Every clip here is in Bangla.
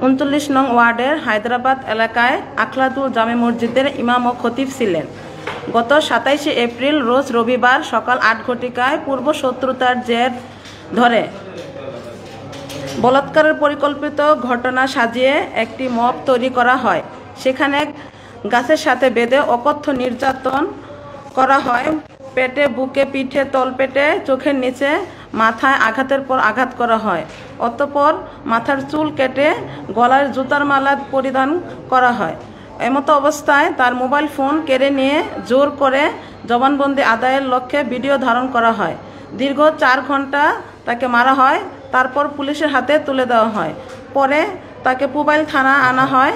39 নং ওয়ার্ডের হায়দ্রাবাদ এলাকায় আখলাদুল জামে মসজিদের ইমাম ও খতিব ছিলেন। গত 27 এপ্রিল রোজ রবিবার সকাল 8 ঘটিকায় পূর্ব শত্রুতার জের ধরে বলাৎকারের পরিকল্পিত ঘটনা সাজিয়ে একটি মব তৈরি করা হয়। সেখানে গাছের সাথে বেঁধে অকথ্য নির্যাতন করা হয়। পেটে, বুকে, পিঠে, তলপেটে, চোখের নিচে, মাথায় আঘাতের পর আঘাত করা হয়। অতঃপর মাথার চুল কেটে গলায় জুতার মালা পরিধান করা হয়। এমতো অবস্থায় তার মোবাইল ফোন কেড়ে নিয়ে জোর করে জবানবন্দি আদায়ের লক্ষ্যে ভিডিও ধারণ করা হয়। দীর্ঘ 4 ঘন্টা তাকে মারা হয়, তারপর পুলিশের হাতে তুলে দেওয়া হয়। পরে তাকে পুবাইল থানা আনা হয়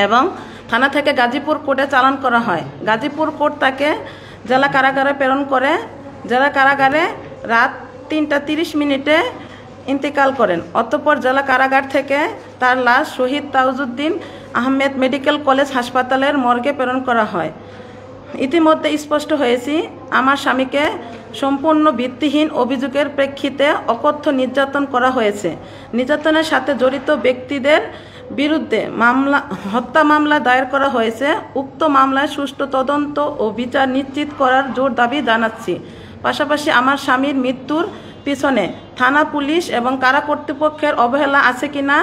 এবং থানা থেকে গাজীপুর কোর্টে চালান করা হয়। গাজীপুর কোর্ট তাকে জেলা কারাগারে প্রেরণ করে। জেলা কারাগারে রাত 3টা 30 মিনিটে ইন্তেকাল করেন। অতঃপর জেলা কারাগার থেকে তার লাশ শহীদ তাজউদ্দিন আহমেদ মেডিকেল কলেজ হাসপাতালের মর্গে প্রেরণ করা হয়। ইতিমধ্যে স্পষ্ট হয়েছে, আমার স্বামীকে সম্পূর্ণ ভিত্তিহীন অভিযোগের প্রেক্ষিতে অকথ্য নির্যাতন করা হয়েছে। নির্যাতনের সাথে জড়িত ব্যক্তিদের বিরুদ্ধে হত্যা মামলা দায়ের করা হয়েছে। উক্ত মামলায় সুষ্ঠু তদন্ত ও বিচার নিশ্চিত করার জোর দাবি জানাচ্ছি। পাশাপাশি আমার স্বামীর মৃত্যুর পিছনে থানা, পুলিশ এবং কারা কর্তৃপক্ষের অবহেলা আছে কিনা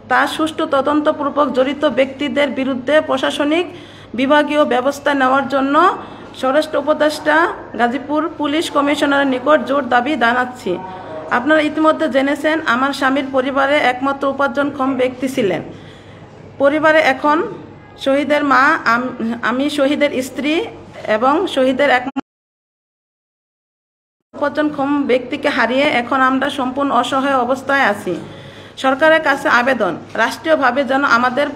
তা সুষ্ঠু তদন্তপূর্বক জড়িত ব্যক্তিদের বিরুদ্ধে প্রশাসনিক বিভাগীয় ব্যবস্থা নেওয়ার জন্য স্বরাষ্ট্র উপদেষ্টা গাজীপুর পুলিশ কমিশনারের নিকট জোর দাবি জানাচ্ছি। আপনারা ইতিমধ্যে জেনেছেন, আমার স্বামীর পরিবারে একমাত্র উপার্জনক্ষম ব্যক্তি ছিলেন। পরিবারে এখন শহীদের মা, আমি শহীদের স্ত্রী এবং শহীদের উপার্জনক্ষম ব্যক্তিকে হারিয়ে এখন আমরা সম্পূর্ণ অসহায় অবস্থায় আছি। সরকারের কাছে আবেদন, রাষ্ট্রীয়ভাবে যেন আমাদের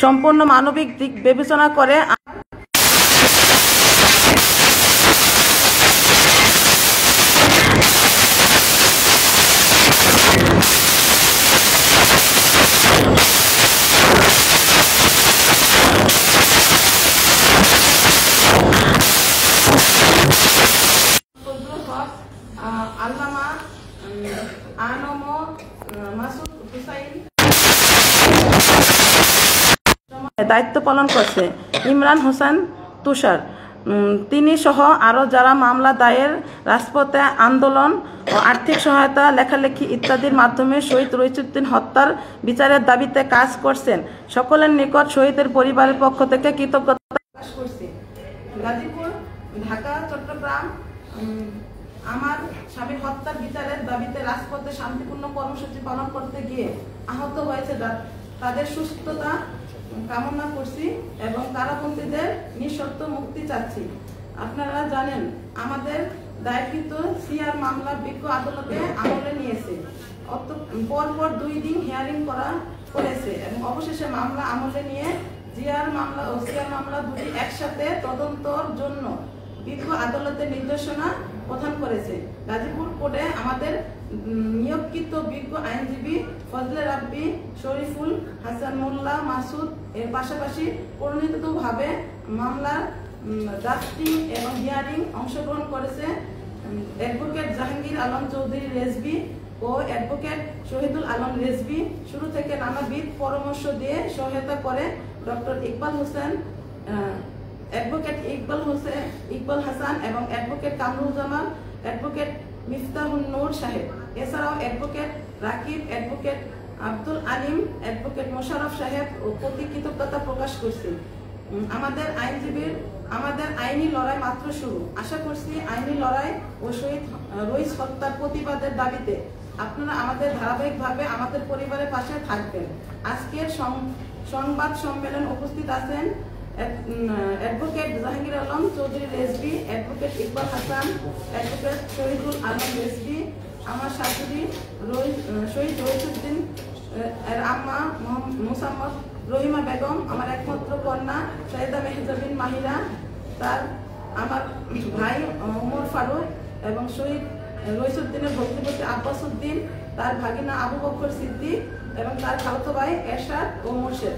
সম্পূর্ণ মানবিক দিক বিবেচনা করে আল্লামা আনম মাসুদ হুসাইন দায়িত্ব পালন করছে। ইমরান হোসেন তুষার, তিনি সহ আরও যারা মামলা দায়ের, রাজপথে আন্দোলন ও আর্থিক সহায়তা, লেখালেখি ইত্যাদির মাধ্যমে শহীদ রইচুদ্দিন হত্যার বিচারের দাবিতে কাজ করছেন, সকলের নিকট শহীদের পরিবারের পক্ষ থেকে কৃতজ্ঞতা প্রকাশ করছি। গাজীপুর, ঢাকা, চট্টগ্রাম আমার স্বামীর হত্যার বিচারের দাবিতে রাজপথে শান্তিপূর্ণ কর্মসূচি পালন করতে গিয়ে আহত হয়েছে তাদের সুস্থতা কামনা করছি এবং কারাবন্দীদের নিঃশর্ত মুক্তি চাচ্ছি। আপনারা জানেন, আমাদের দায়েরকৃত সিআর মামলা বিজ্ঞ আদালতে আমলে নিয়েছে। পরপর 2 দিন হিয়ারিং করেছে এবং অবশেষে মামলা আমলে নিয়ে জিআর মামলা ও সিআর মামলা দুটি একসাথে তদন্তর জন্য বিজ্ঞ আদালতের নির্দেশনা প্রদান করেছে। গাজীপুর কোর্টে আমাদের নিয়োগকৃত বিজ্ঞ আইনজীবী ফজলে রাব্বি, শরীফুল হাসান মোল্লা, মাসুদ এর পাশাপাশি পরিণতভাবে মামলার ড্রাফটিং এবং হিয়ারিং অংশগ্রহণ করেছে অ্যাডভোকেট জাহাঙ্গীর আলম চৌধুরী রেজভি ও অ্যাডভোকেট শহীদুল আলম রেজভি। শুরু থেকে নানাবিধ পরামর্শ দিয়ে সহায়তা করে ডক্টর ইকবাল হোসেন অ্যাডভোকেট ইকবাল হাসান এবং অ্যাডভোকেট কামরুজ্জামান, অ্যাডভোকেট মিফতাহুন নূর সাহেব, এছাড়াও advocate Rakib, advocate Abdul Alim, advocate Mosharraf সাহেব ও প্রতি কৃতজ্ঞতা প্রকাশ করছি। আমাদের আইনি লড়াই মাত্র শুরু। আশা করছি আইনি লড়াই ও শহীদ রইস হত্যার প্রতিবাদের দাবিতে আপনারা আমাদের ধারাবাহিকভাবে আমাদের পরিবারের পাশে থাকবেন। আজকের সংবাদ সম্মেলন উপস্থিত আছেন advocate Jahangir Alam Chowdhury Rezvi, advocate Iqbal Hasan, advocate Shahidul Alam Rezvi, আমার শাশুড়ি শহীদ রইসুদ্দিন এর আম্মা মুসাম্মদ রহিমা বেগম, আমার একমাত্র কন্যা সাইদা মেহজাবিন মাহিরা, আমার ভাই ওমর ফারুক এবং শহীদ রইসুদ্দিনের ভগ্নিপতি আব্বাস উদ্দিন, তার ভাগিনা আবু বকর সিদ্দিক এবং তার খালাতো ভাই এরশাদ ও মোর্শেদ।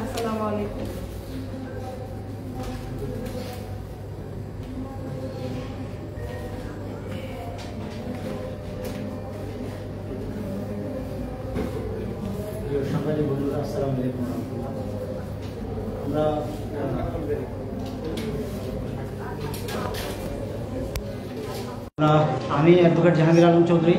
আসসালামু আলাইকুম। সাংবাদিক বন্ধুরা, আসসালামু আলাইকুম। আমি অ্যাডভোকেট জাহাঙ্গীর আলম চৌধুরী।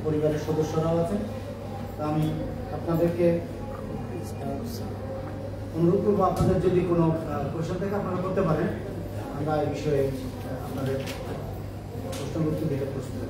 পরিবারের সদস্যরাও আছে। আমি আপনাদেরকে অনুরোধ করবো, আপনাদের যদি কোনো কোয়েশ্চেন থাকে আপনারা করতে পারেন। আমরা এই বিষয়ে আপনাদের প্রশ্ন উত্তর দিতে প্রস্তুত।